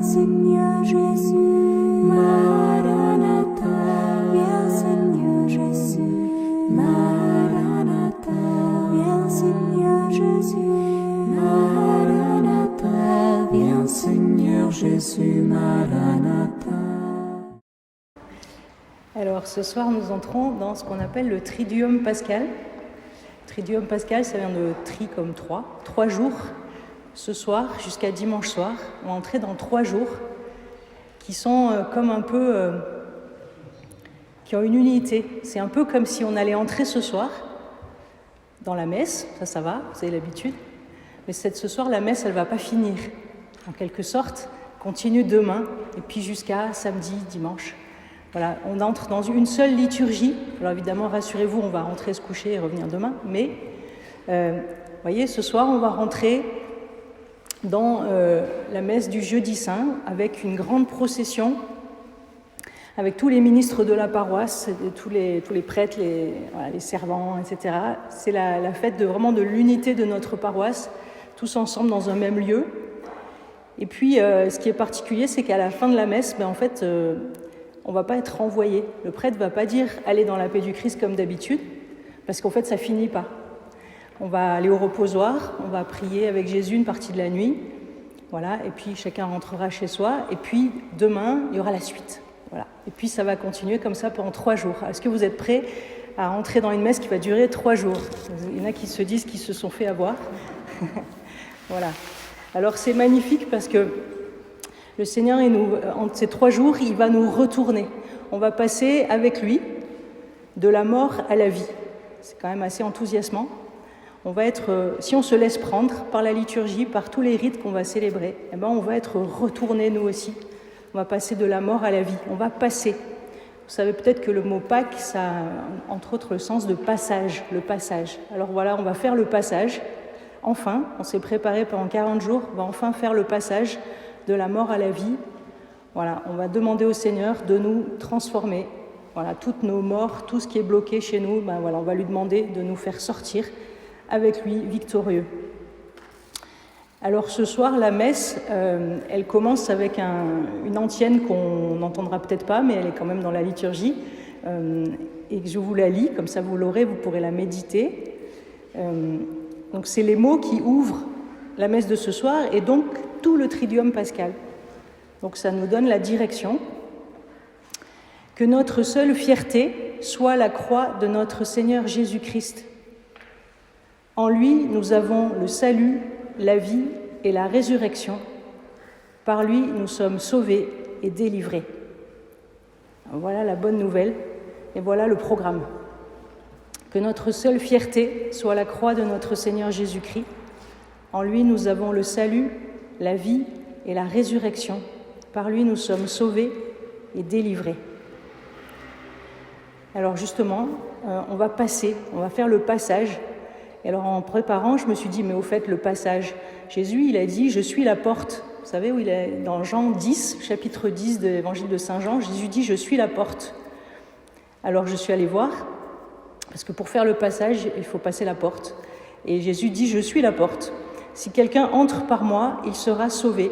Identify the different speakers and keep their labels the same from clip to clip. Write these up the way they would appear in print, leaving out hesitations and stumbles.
Speaker 1: Seigneur Jésus, Maranatha, viens Seigneur Jésus, Maranatha, viens Seigneur Jésus, Maranatha, viens Seigneur Jésus, Maranatha.
Speaker 2: Alors ce soir nous entrons dans ce qu'on appelle le Triduum Pascal. Triduum Pascal, ça vient de tri comme 3 jours. Ce soir jusqu'à dimanche soir, on va entrer dans 3 jours qui sont comme un peu, qui ont une unité. C'est un peu comme si on allait entrer ce soir dans la messe, ça va, vous avez l'habitude. Mais ce soir, la messe, elle ne va pas finir. En quelque sorte, continue demain et puis jusqu'à samedi, dimanche. Voilà, on entre dans une seule liturgie. Alors évidemment, rassurez-vous, on va rentrer se coucher et revenir demain. Mais, vous voyez, ce soir, on va rentrer dans la messe du jeudi saint avec une grande procession avec tous les ministres de la paroisse, tous les prêtres, les servants, etc. C'est la fête vraiment de l'unité de notre paroisse, tous ensemble dans un même lieu. Et puis, ce qui est particulier, c'est qu'à la fin de la messe, on ne va pas être renvoyé. Le prêtre ne va pas dire « allez dans la paix du Christ » comme d'habitude, parce qu'en fait, ça ne finit pas. On va aller au reposoir, on va prier avec Jésus une partie de la nuit, voilà, et puis chacun rentrera chez soi, et puis demain, il y aura la suite. Voilà. Et puis ça va continuer comme ça pendant 3 jours. Est-ce que vous êtes prêts à entrer dans une messe qui va durer 3 jours ? Il y en a qui se disent qu'ils se sont fait avoir. Voilà. Alors c'est magnifique parce que le Seigneur, en ces 3 jours, il va nous retourner. On va passer avec lui de la mort à la vie. C'est quand même assez enthousiasmant. On va être, si on se laisse prendre par la liturgie, par tous les rites qu'on va célébrer, on va être retournés nous aussi. On va passer de la mort à la vie. On va passer. Vous savez peut-être que le mot Pâques, ça a entre autres le sens de passage, le passage. Alors voilà, on va faire le passage. Enfin, on s'est préparé pendant 40 jours, on va enfin faire le passage de la mort à la vie. Voilà, on va demander au Seigneur de nous transformer. Voilà, toutes nos morts, tout ce qui est bloqué chez nous, on va lui demander de nous faire sortir avec lui victorieux. Alors ce soir, la messe, elle commence avec une antienne qu'on n'entendra peut-être pas, mais elle est quand même dans la liturgie, et que je vous la lis, comme ça vous l'aurez, vous pourrez la méditer. Donc c'est les mots qui ouvrent la messe de ce soir, et donc tout le Triduum Pascal. Donc ça nous donne la direction. Que notre seule fierté soit la croix de notre Seigneur Jésus-Christ. En lui, nous avons le salut, la vie et la résurrection. Par lui, nous sommes sauvés et délivrés. Voilà la bonne nouvelle et voilà le programme. Que notre seule fierté soit la croix de notre Seigneur Jésus-Christ. En lui, nous avons le salut, la vie et la résurrection. Par lui, nous sommes sauvés et délivrés. Alors justement, on va faire le passage. Et alors en préparant, je me suis dit, mais au fait, le passage, Jésus, il a dit, je suis la porte. Vous savez où il est ? Dans Jean 10, chapitre 10 de l'évangile de Saint Jean, Jésus dit, je suis la porte. Alors je suis allée voir, parce que pour faire le passage, il faut passer la porte. Et Jésus dit, je suis la porte. Si quelqu'un entre par moi, il sera sauvé.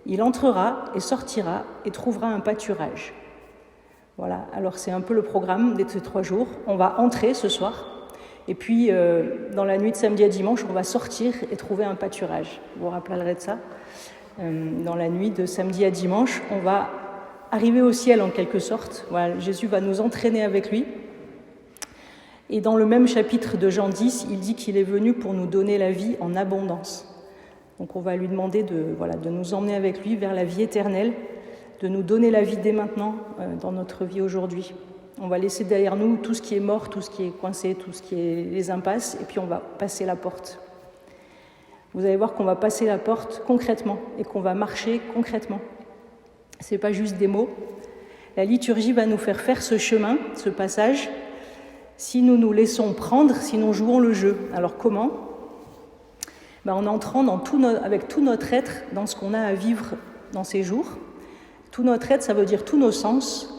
Speaker 2: Il entrera et sortira et trouvera un pâturage. Voilà, alors c'est un peu le programme de ces 3 jours. On va entrer ce soir. Et puis, dans la nuit de samedi à dimanche, on va sortir et trouver un pâturage. Vous vous rappellerez de ça. Dans la nuit de samedi à dimanche, on va arriver au ciel en quelque sorte. Voilà, Jésus va nous entraîner avec lui. Et dans le même chapitre de Jean 10, il dit qu'il est venu pour nous donner la vie en abondance. Donc on va lui demander de nous emmener avec lui vers la vie éternelle, de nous donner la vie dès maintenant dans notre vie aujourd'hui. On va laisser derrière nous tout ce qui est mort, tout ce qui est coincé, tout ce qui est les impasses, et puis on va passer la porte. Vous allez voir qu'on va passer la porte concrètement et qu'on va marcher concrètement. Ce n'est pas juste des mots. La liturgie va nous faire ce chemin, ce passage, si nous nous laissons prendre, si nous jouons le jeu. Alors comment ? En entrant avec tout notre être dans ce qu'on a à vivre dans ces jours. Tout notre être, ça veut dire tous nos sens,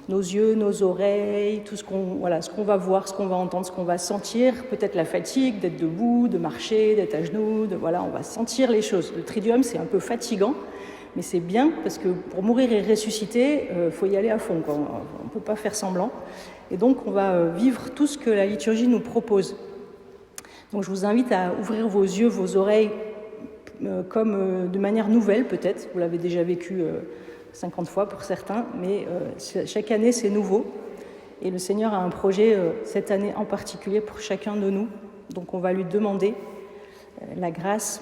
Speaker 2: nos yeux, nos oreilles, tout ce qu'on va voir, ce qu'on va entendre, ce qu'on va sentir, peut-être la fatigue d'être debout, de marcher, d'être à genoux, on va sentir les choses. Le Triduum, c'est un peu fatigant, Mais c'est bien parce que pour mourir et ressusciter, faut y aller à fond, quoi. On ne peut pas faire semblant. Et donc, on va vivre tout ce que la liturgie nous propose. Donc, je vous invite à ouvrir vos yeux, vos oreilles, comme de manière nouvelle peut-être. Vous l'avez déjà vécu 50 fois pour certains, mais chaque année, c'est nouveau. Et le Seigneur a un projet cette année en particulier pour chacun de nous. Donc, on va lui demander la grâce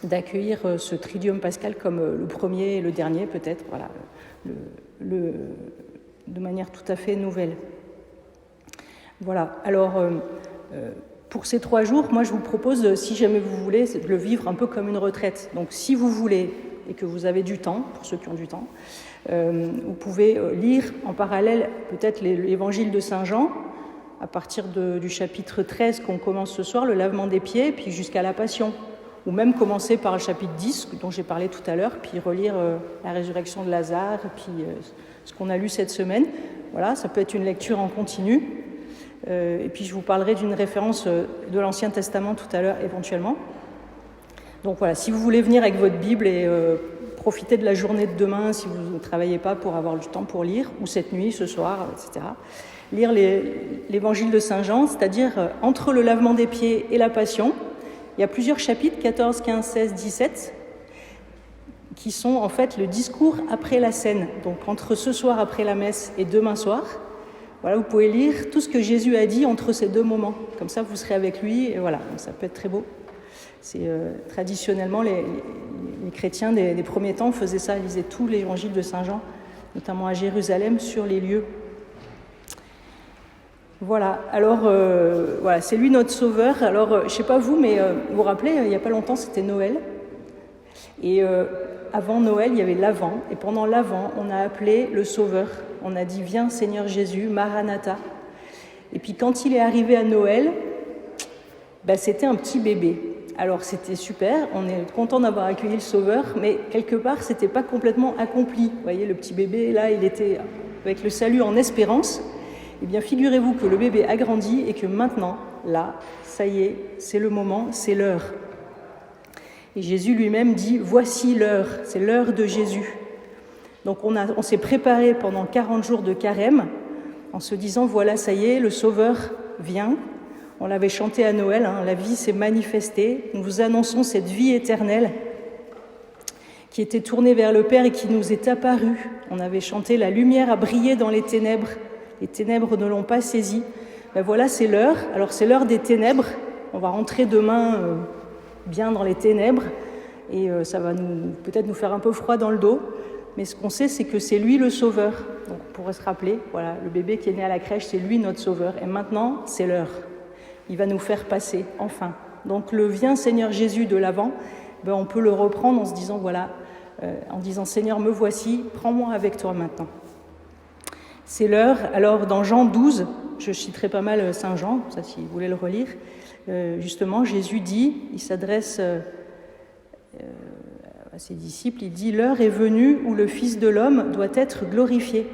Speaker 2: d'accueillir ce Triduum pascal comme le premier et le dernier peut-être, voilà, de manière tout à fait nouvelle. Voilà, alors pour ces 3 jours, moi je vous propose, si jamais vous voulez, de le vivre un peu comme une retraite. Donc si vous voulez et que vous avez du temps, pour ceux qui ont du temps, vous pouvez lire en parallèle peut-être l'évangile de Saint Jean, à partir du chapitre 13 qu'on commence ce soir, le lavement des pieds, puis jusqu'à la Passion. Ou même commencer par le chapitre 10 dont j'ai parlé tout à l'heure, puis relire la résurrection de Lazare, puis ce qu'on a lu cette semaine. Voilà, ça peut être une lecture en continu. Et puis je vous parlerai d'une référence de l'Ancien Testament tout à l'heure éventuellement. Donc voilà, si vous voulez venir avec votre Bible et profiter de la journée de demain, si vous ne travaillez pas pour avoir du temps pour lire, ou cette nuit, ce soir, etc., lire l'évangile de Saint Jean, c'est-à-dire entre le lavement des pieds et la Passion. Il y a plusieurs chapitres, 14, 15, 16, 17, qui sont en fait le discours après la scène. Donc entre ce soir après la messe et demain soir, voilà, vous pouvez lire tout ce que Jésus a dit entre ces 2 moments. Comme ça, vous serez avec lui, et voilà, ça peut être très beau. C'est traditionnellement, les chrétiens des premiers temps faisaient ça, ils lisaient tout l'évangile de Saint Jean, notamment à Jérusalem, sur les lieux. Voilà, alors voilà, c'est lui notre sauveur. Alors, je ne sais pas vous, mais vous vous rappelez, il n'y a pas longtemps, c'était Noël. Et avant Noël, il y avait l'Avent. Et pendant l'Avent, on a appelé le Sauveur. On a dit « Viens Seigneur Jésus, Maranatha ». Et puis quand il est arrivé à Noël, c'était un petit bébé. Alors c'était super, on est content d'avoir accueilli le Sauveur, mais quelque part, ce n'était pas complètement accompli. Vous voyez, le petit bébé, là, il était avec le salut en espérance. Eh bien, figurez-vous que le bébé a grandi et que maintenant, là, ça y est, c'est le moment, c'est l'heure. Et Jésus lui-même dit « Voici l'heure », c'est l'heure de Jésus. Donc on s'est préparé pendant 40 jours de carême en se disant « Voilà, ça y est, le Sauveur vient ». On l'avait chanté à Noël, hein, la vie s'est manifestée. Nous vous annonçons cette vie éternelle qui était tournée vers le Père et qui nous est apparue. On avait chanté « La lumière a brillé dans les ténèbres ». Les ténèbres ne l'ont pas saisi. Voilà, c'est l'heure. Alors, c'est l'heure des ténèbres. On va rentrer demain bien dans les ténèbres et ça va peut-être nous faire un peu froid dans le dos. Mais ce qu'on sait, c'est que c'est lui le Sauveur. Donc, on pourrait se rappeler, voilà, le bébé qui est né à la crèche, c'est lui notre Sauveur. Et maintenant, c'est l'heure. Il va nous faire passer, enfin. Donc, le « Viens Seigneur Jésus » de l'Avent, on peut le reprendre en se disant, voilà, en disant « Seigneur, me voici, prends-moi avec toi maintenant ». C'est l'heure. Alors, dans Jean 12, je citerai pas mal Saint Jean, ça si vous voulez le relire, justement, Jésus dit, il s'adresse à ses disciples, il dit « L'heure est venue où le Fils de l'homme doit être glorifié.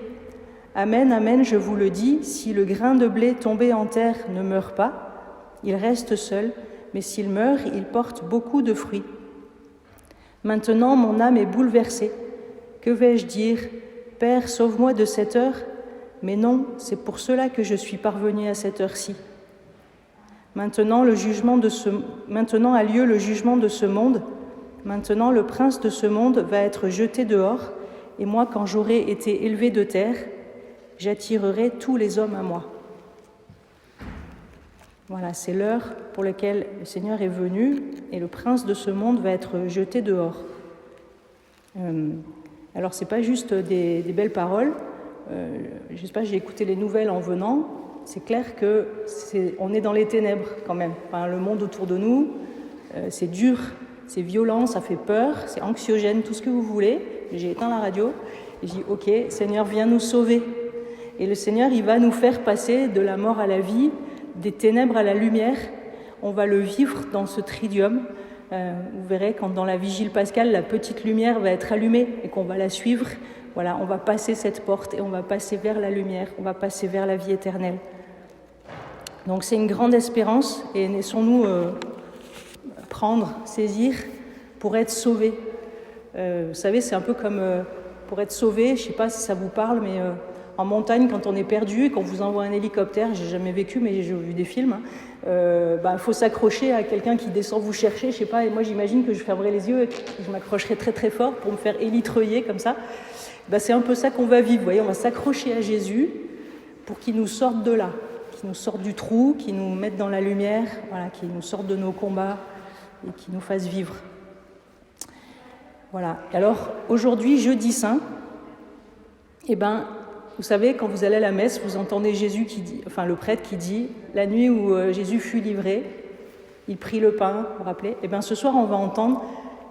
Speaker 2: Amen, amen, je vous le dis, si le grain de blé tombé en terre ne meurt pas, il reste seul, mais s'il meurt, il porte beaucoup de fruits. Maintenant, mon âme est bouleversée. Que vais-je dire ? Père, sauve-moi de cette heure. Mais non, c'est pour cela que je suis parvenue à cette heure-ci. Maintenant a lieu le jugement de ce monde. Maintenant, le prince de ce monde va être jeté dehors. Et moi, quand j'aurai été élevé de terre, j'attirerai tous les hommes à moi. Voilà, c'est l'heure pour laquelle le Seigneur est venu et le prince de ce monde va être jeté dehors. Alors, ce n'est pas juste des belles paroles. Je ne sais pas, j'ai écouté les nouvelles en venant. C'est clair qu'on est dans les ténèbres quand même. Enfin, le monde autour de nous, c'est dur, c'est violent, ça fait peur, c'est anxiogène, tout ce que vous voulez. J'ai éteint la radio et j'ai dit « Ok, Seigneur, viens nous sauver ». Et le Seigneur, il va nous faire passer de la mort à la vie, des ténèbres à la lumière. On va le vivre dans ce triduum. Vous verrez quand dans la vigile pascale, la petite lumière va être allumée et qu'on va la suivre. Voilà, on va passer cette porte et on va passer vers la lumière, on va passer vers la vie éternelle. Donc c'est une grande espérance et laissons-nous prendre, saisir pour être sauvés. Vous savez, c'est un peu comme pour être sauvé, je ne sais pas si ça vous parle, mais en montagne, quand on est perdu et qu'on vous envoie un hélicoptère, j'ai jamais vécu, mais j'ai vu des films, faut s'accrocher à quelqu'un qui descend vous chercher, je sais pas, et moi j'imagine que je fermerai les yeux et que je m'accrocherai très très fort pour me faire élitreuiller comme ça. C'est un peu ça qu'on va vivre, vous voyez, on va s'accrocher à Jésus pour qu'il nous sorte de là, qu'il nous sorte du trou, qu'il nous mette dans la lumière, voilà, qu'il nous sorte de nos combats et qu'il nous fasse vivre. Voilà. Alors aujourd'hui, jeudi saint, vous savez, quand vous allez à la messe, vous entendez Jésus qui dit, enfin le prêtre qui dit, la nuit où Jésus fut livré, il prit le pain, vous vous rappelez ? Ce soir, on va entendre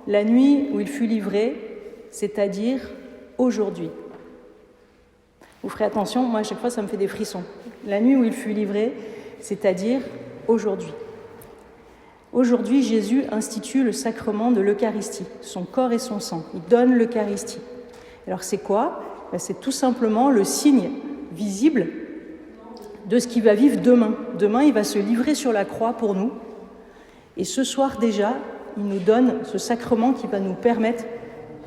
Speaker 2: la nuit où il fut livré, c'est-à-dire aujourd'hui. Vous ferez attention, moi à chaque fois ça me fait des frissons. La nuit où il fut livré, c'est-à-dire aujourd'hui. Aujourd'hui, Jésus institue le sacrement de l'Eucharistie, son corps et son sang. Il donne l'Eucharistie. Alors c'est quoi ? C'est tout simplement le signe visible de ce qu'il va vivre demain. Demain, il va se livrer sur la croix pour nous. Et ce soir déjà, il nous donne ce sacrement qui va nous permettre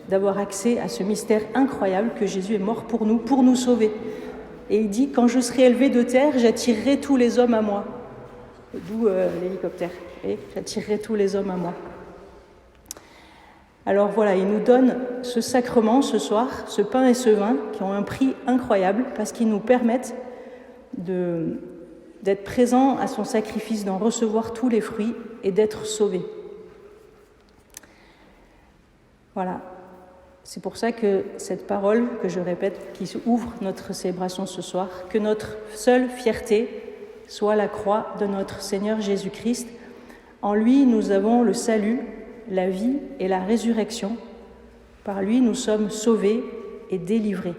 Speaker 2: d'avoir accès à ce mystère incroyable que Jésus est mort pour nous sauver. Et il dit, quand je serai élevé de terre, j'attirerai tous les hommes à moi. D'où l'hélicoptère. Et j'attirerai tous les hommes à moi. Alors voilà, il nous donne ce sacrement ce soir, ce pain et ce vin, qui ont un prix incroyable, parce qu'ils nous permettent d'être présents à son sacrifice, d'en recevoir tous les fruits et d'être sauvés. Voilà. C'est pour ça que cette parole, que je répète, qui ouvre notre célébration ce soir, que notre seule fierté soit la croix de notre Seigneur Jésus-Christ. En lui, nous avons le salut, la vie et la résurrection. Par lui, nous sommes sauvés et délivrés.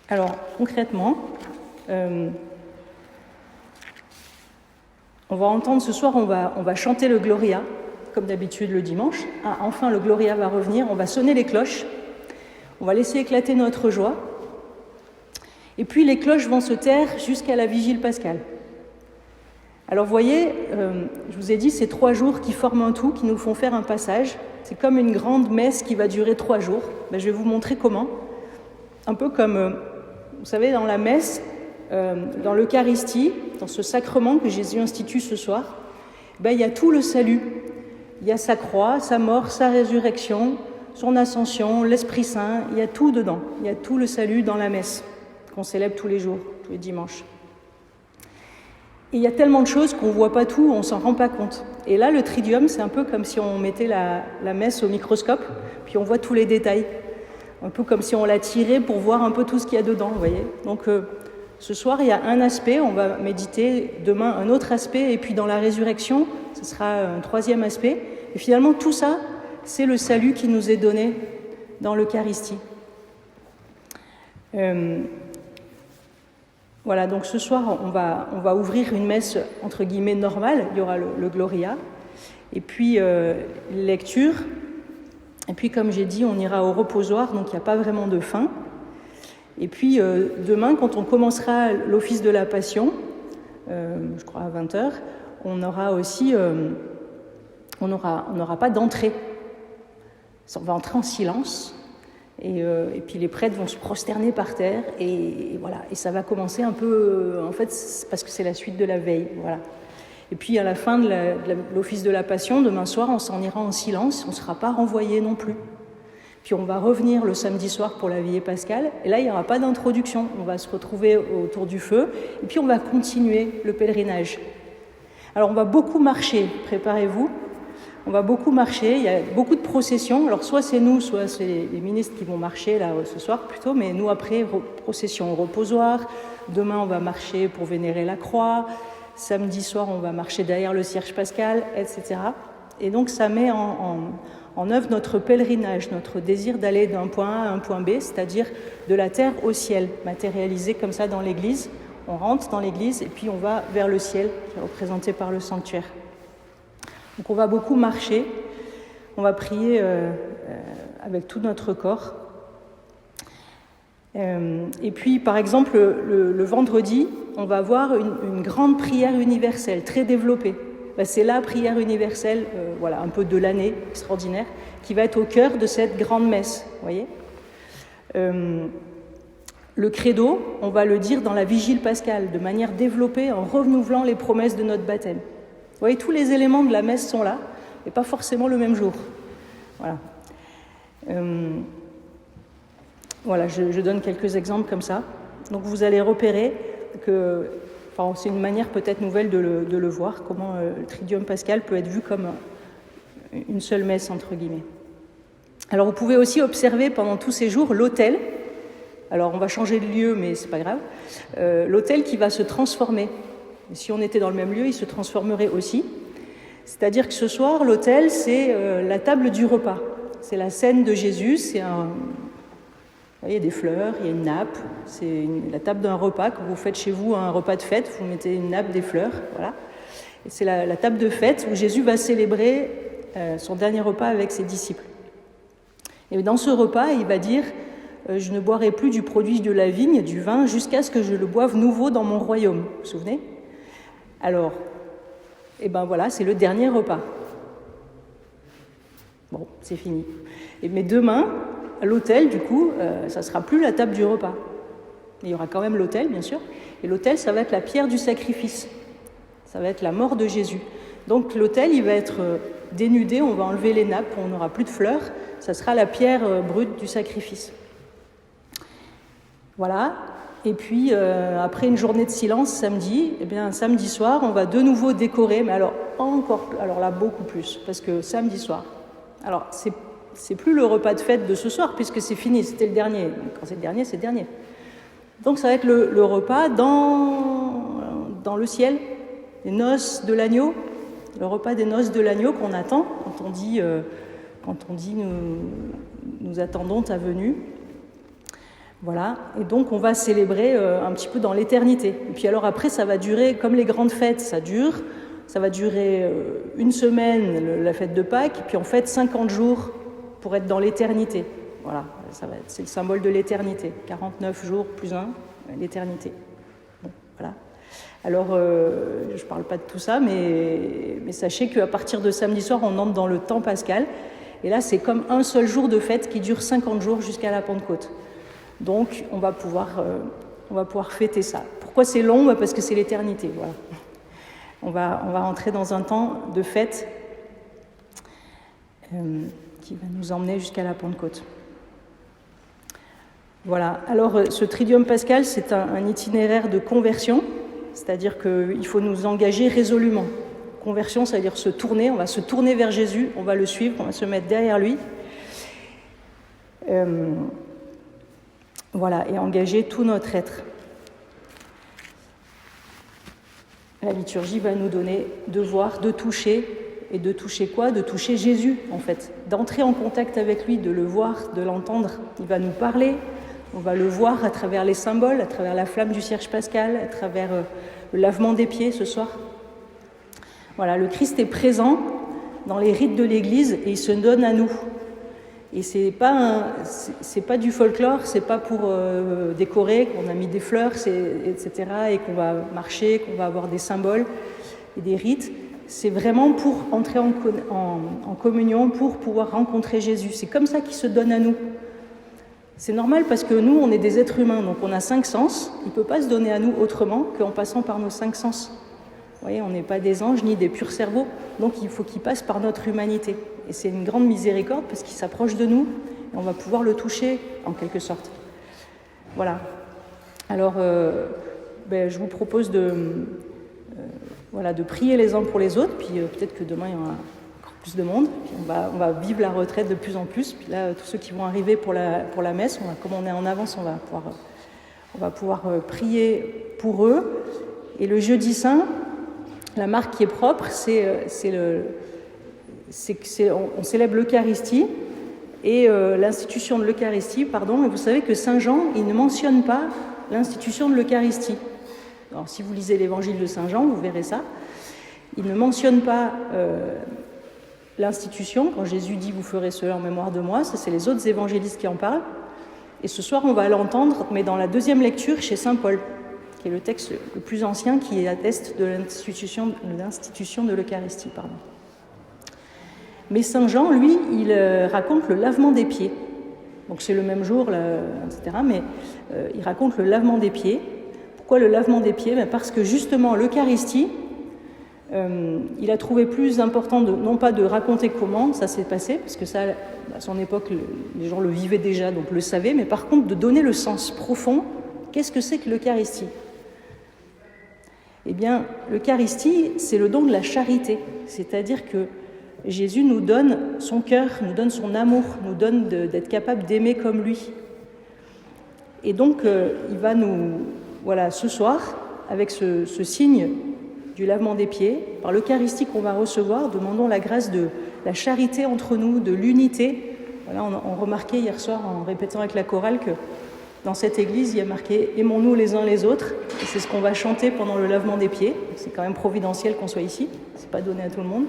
Speaker 2: Alors, concrètement, on va entendre ce soir, on va chanter le Gloria, comme d'habitude le dimanche. Enfin, le Gloria va revenir, on va sonner les cloches, on va laisser éclater notre joie, et puis les cloches vont se taire jusqu'à la vigile pascale. Alors vous voyez, je vous ai dit, c'est 3 jours qui forment un tout, qui nous font faire un passage. C'est comme une grande messe qui va durer 3 jours. Je vais vous montrer comment. Un peu comme, vous savez, dans la messe, dans l'Eucharistie, dans ce sacrement que Jésus institue ce soir, il y a tout le salut. Il y a sa croix, sa mort, sa résurrection, son ascension, l'Esprit Saint, il y a tout dedans. Il y a tout le salut dans la messe qu'on célèbre tous les jours, tous les dimanches. Et il y a tellement de choses qu'on ne voit pas tout, on ne s'en rend pas compte. Et là, le Triduum, c'est un peu comme si on mettait la messe au microscope, puis on voit tous les détails. Un peu comme si on la tirait pour voir un peu tout ce qu'il y a dedans, vous voyez. Donc ce soir, il y a un aspect, on va méditer demain un autre aspect, et puis dans la résurrection, ce sera un 3e aspect. Et finalement, tout ça, c'est le salut qui nous est donné dans l'Eucharistie. Voilà, donc ce soir, on va ouvrir une messe, entre guillemets, normale. Il y aura le Gloria, et puis lecture. Et puis, comme j'ai dit, on ira au reposoir, donc il n'y a pas vraiment de fin. Et puis, demain, quand on commencera l'office de la Passion, je crois à 20h, on aura aussi... on n'aura pas d'entrée. On va entrer en silence. Et puis les prêtres vont se prosterner par terre et voilà. Et ça va commencer un peu, en fait, parce que c'est la suite de la veille, voilà. Et puis à la fin de l'office de la Passion, demain soir, on s'en ira en silence, on ne sera pas renvoyé non plus. Puis on va revenir le samedi soir pour la veillée pascale, et là il n'y aura pas d'introduction, on va se retrouver autour du feu, et puis on va continuer le pèlerinage. Alors on va beaucoup marcher, préparez-vous. On va beaucoup marcher, il y a beaucoup de processions. Alors soit c'est nous, soit c'est les ministres qui vont marcher là ce soir plutôt, mais nous après, procession au reposoir. Demain on va marcher pour vénérer la croix. Samedi soir on va marcher derrière le cierge pascal, etc. Et donc ça met en œuvre notre pèlerinage, notre désir d'aller d'un point A à un point B, c'est-à-dire de la terre au ciel, matérialisé comme ça dans l'église. On rentre dans l'église et puis on va vers le ciel, qui est représenté par le sanctuaire. Donc on va beaucoup marcher, on va prier avec tout notre corps. Et puis par exemple le vendredi, on va avoir une grande prière universelle, très développée. c'est la prière universelle, un peu de l'année, extraordinaire, qui va être au cœur de cette grande messe, vous voyez. Le credo, on va le dire dans la vigile pascale, de manière développée, en renouvelant les promesses de notre baptême. Vous voyez, tous les éléments de la messe sont là, et pas forcément le même jour. Voilà. Je donne quelques exemples comme ça. Donc vous allez repérer que, c'est une manière peut-être nouvelle de le voir, comment le Triduum pascal peut être vu comme une seule messe, entre guillemets. Alors vous pouvez aussi observer pendant tous ces jours l'autel. Alors on va changer de lieu, mais c'est pas grave. L'autel qui va se transformer. Et si on était dans le même lieu, il se transformerait aussi. C'est-à-dire que ce soir, l'autel, c'est la table du repas. C'est la scène de Jésus, vous voyez, des fleurs, il y a une nappe, c'est la table d'un repas. Quand vous faites chez vous un repas de fête, vous mettez une nappe, des fleurs, voilà. Et c'est la table de fête où Jésus va célébrer son dernier repas avec ses disciples. Et dans ce repas, il va dire « Je ne boirai plus du produit de la vigne, du vin, jusqu'à ce que je le boive nouveau dans mon royaume. » Vous vous souvenez ? Alors, c'est le dernier repas. Bon, c'est fini. Mais demain, à l'autel, du coup, ça ne sera plus la table du repas. Il y aura quand même l'autel, bien sûr. Et l'autel, ça va être la pierre du sacrifice. Ça va être la mort de Jésus. Donc l'autel, il va être dénudé, on va enlever les nappes, on n'aura plus de fleurs. Ça sera la pierre brute du sacrifice. Voilà. Et puis, après une journée de silence, samedi soir, on va de nouveau décorer, mais alors là, beaucoup plus, parce que samedi soir. Alors, c'est plus le repas de fête de ce soir, puisque c'est fini, c'était le dernier. Quand c'est le dernier, c'est le dernier. Donc, ça va être le repas dans le ciel, les noces de l'agneau, le repas des noces de l'agneau qu'on attend quand on dit nous attendons ta venue. Voilà, et donc on va célébrer un petit peu dans l'éternité. Et puis alors après, ça va durer, comme les grandes fêtes, ça va durer une semaine, la fête de Pâques, et puis en fait 50 jours pour être dans l'éternité. Voilà, c'est le symbole de l'éternité. 49 jours plus 1, l'éternité. Bon, voilà. Alors, je ne parle pas de tout ça, mais sachez qu'à partir de samedi soir, on entre dans le temps pascal. Et là, c'est comme un seul jour de fête qui dure 50 jours jusqu'à la Pentecôte. Donc, on va pouvoir fêter ça. Pourquoi c'est long ? Parce que c'est l'éternité. Voilà. On va entrer dans un temps de fête qui va nous emmener jusqu'à la Pentecôte. Voilà. Alors, ce Triduum pascal, c'est un itinéraire de conversion, c'est-à-dire qu'il faut nous engager résolument. Conversion, ça veut dire se tourner. On va se tourner vers Jésus, on va le suivre, on va se mettre derrière lui. Voilà, et engager tout notre être. La liturgie va nous donner de voir, de toucher. Et de toucher quoi ? De toucher Jésus, en fait. D'entrer en contact avec lui, de le voir, de l'entendre. Il va nous parler. On va le voir à travers les symboles, à travers la flamme du cierge pascal, à travers le lavement des pieds ce soir. Voilà, le Christ est présent dans les rites de l'Église et il se donne à nous. Et c'est pas du folklore, c'est pas pour décorer, qu'on a mis des fleurs, etc., et qu'on va marcher, qu'on va avoir des symboles et des rites. C'est vraiment pour entrer en communion, pour pouvoir rencontrer Jésus. C'est comme ça qu'il se donne à nous. C'est normal parce que nous, on est des êtres humains, donc on a 5 sens. Il ne peut pas se donner à nous autrement qu'en passant par nos 5 sens. Vous voyez, on n'est pas des anges ni des purs cerveaux, donc il faut qu'il passe par notre humanité. Et c'est une grande miséricorde parce qu'il s'approche de nous et on va pouvoir le toucher en quelque sorte. Voilà. Alors, je vous propose de prier les uns pour les autres, puis peut-être que demain il y aura encore plus de monde, puis on va vivre la retraite de plus en plus, puis là tous ceux qui vont arriver pour la messe, comme on est en avance, on va pouvoir prier pour eux. Et le jeudi saint, la marque qui est propre, on célèbre l'Eucharistie et l'institution de l'Eucharistie, et vous savez que Saint Jean, il ne mentionne pas l'institution de l'Eucharistie. Alors, si vous lisez l'évangile de Saint Jean, vous verrez ça. Il ne mentionne pas l'institution. Quand Jésus dit « vous ferez cela en mémoire de moi », ça c'est les autres évangélistes qui en parlent. Et ce soir, on va l'entendre, mais dans la deuxième lecture chez Saint Paul, qui est le texte le plus ancien qui atteste de l'institution de l'Eucharistie. Mais Saint Jean, lui, il raconte le lavement des pieds. Donc c'est le même jour, etc. Mais il raconte le lavement des pieds. Pourquoi le lavement des pieds ? Parce que justement, l'Eucharistie, il a trouvé plus important non pas de raconter comment ça s'est passé, parce que ça, à son époque, les gens le vivaient déjà, donc le savaient, mais par contre de donner le sens profond. Qu'est-ce que c'est que l'Eucharistie ? Eh bien, l'Eucharistie, c'est le don de la charité, c'est-à-dire que Jésus nous donne son cœur, nous donne son amour, nous donne d'être capable d'aimer comme lui. Et donc, il va nous, ce soir, avec ce signe du lavement des pieds, par l'Eucharistie qu'on va recevoir, demandons la grâce de la charité entre nous, de l'unité. Voilà, on remarquait hier soir, en répétant avec la chorale, que dans cette église, il y a marqué « Aimons-nous les uns les autres ». Et c'est ce qu'on va chanter pendant le lavement des pieds. C'est quand même providentiel qu'on soit ici, c'est pas donné à tout le monde.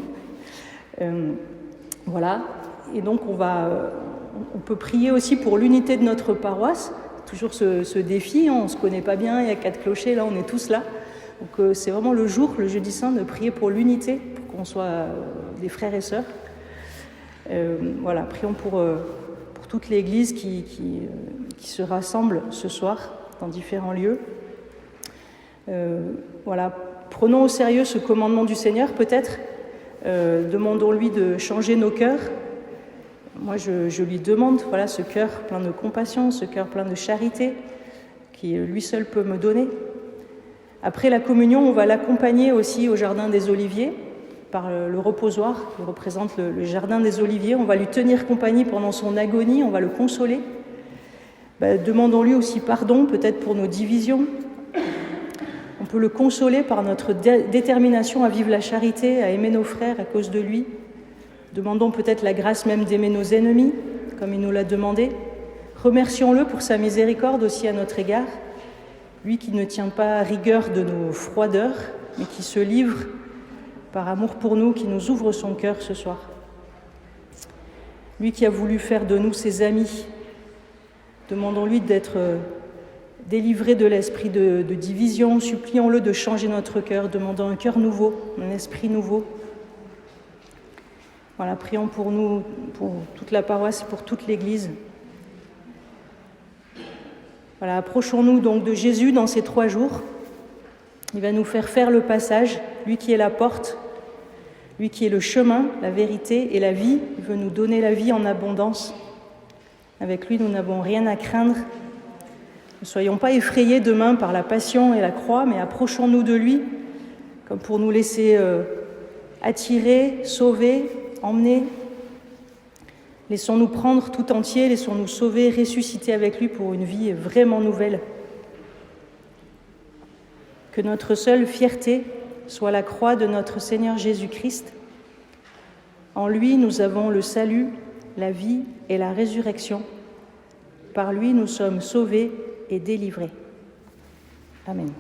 Speaker 2: Et donc on peut prier aussi pour l'unité de notre paroisse. Toujours ce défi, on ne se connaît pas bien, il y a 4 clochers, là on est tous là. Donc c'est vraiment le jour, le jeudi saint, de prier pour l'unité, pour qu'on soit des frères et sœurs. Prions pour toute l'Église qui se rassemble ce soir dans différents lieux. Prenons au sérieux ce commandement du Seigneur, peut-être. Demandons-lui de changer nos cœurs. Moi, je lui demande, ce cœur plein de compassion, ce cœur plein de charité, qui lui seul peut me donner. Après la communion, on va l'accompagner aussi au Jardin des Oliviers, par le reposoir qui représente le Jardin des Oliviers. On va lui tenir compagnie pendant son agonie, on va le consoler. Demandons-lui aussi pardon, peut-être pour nos divisions. On peut le consoler par notre détermination à vivre la charité, à aimer nos frères à cause de lui. Demandons peut-être la grâce même d'aimer nos ennemis, comme il nous l'a demandé. Remercions-le pour sa miséricorde aussi à notre égard. Lui qui ne tient pas rigueur de nos froideurs, mais qui se livre par amour pour nous, qui nous ouvre son cœur ce soir. Lui qui a voulu faire de nous ses amis. Demandons-lui d'être délivré de l'esprit de division. Supplions-le de changer notre cœur, demandons un cœur nouveau, un esprit nouveau. Prions pour nous, pour toute la paroisse, pour toute l'Église. Approchons-nous donc de Jésus dans ces 3 jours. Il va nous faire le passage, lui qui est la porte, lui qui est le chemin, la vérité et la vie. Il veut nous donner la vie en abondance. Avec lui, nous n'avons rien à craindre. Ne soyons pas effrayés demain par la passion et la croix, mais approchons-nous de lui, comme pour nous laisser attirer, sauver, emmener. Laissons-nous prendre tout entier, laissons-nous sauver, ressusciter avec lui pour une vie vraiment nouvelle. Que notre seule fierté soit la croix de notre Seigneur Jésus-Christ. En lui, nous avons le salut, la vie et la résurrection. Par lui, nous sommes sauvés et délivrés. Amen.